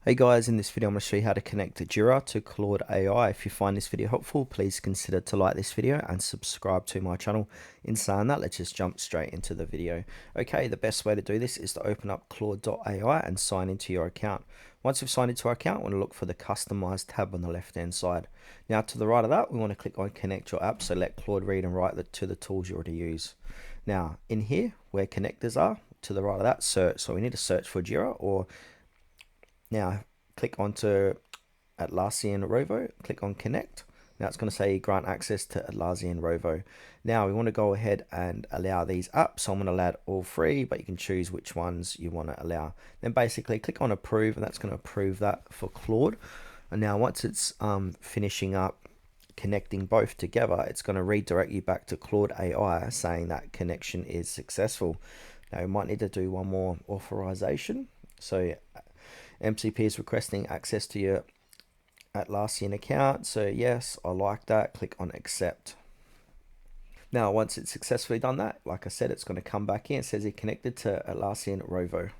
Hey guys, in this video I'm going to show you how to connect Jira to Claude AI. If you find this video helpful, please consider to like this video and subscribe to my channel. In saying that, let's just jump straight into the video. Okay, the best way to do this is to open up Claude AI and sign into your account. Once you've signed into our account, we want to look for the Customize tab on the left hand side. Now to the right of that, we want to click on Connect Your App, so let Claude read and write to the tools you already use. Now in here, where connectors are, to the right of that, search. So we need to search for Jira, or now click onto Atlassian Rovo, click on connect. Now it's going to say grant access to Atlassian Rovo. Now we want to go ahead and allow these apps. So I'm going to allow all three, but you can choose which ones you want to allow. Then basically click on approve, and that's going to approve that for Claude. And now once it's finishing up connecting both together, it's going to redirect you back to Claude AI saying that connection is successful. Now we might need to do one more authorization. So MCP is requesting access to your Atlassian account. So yes, I like that. Click on accept. Now, once it's successfully done that, like I said, it's going to come back in. It says it connected to Atlassian Rovo.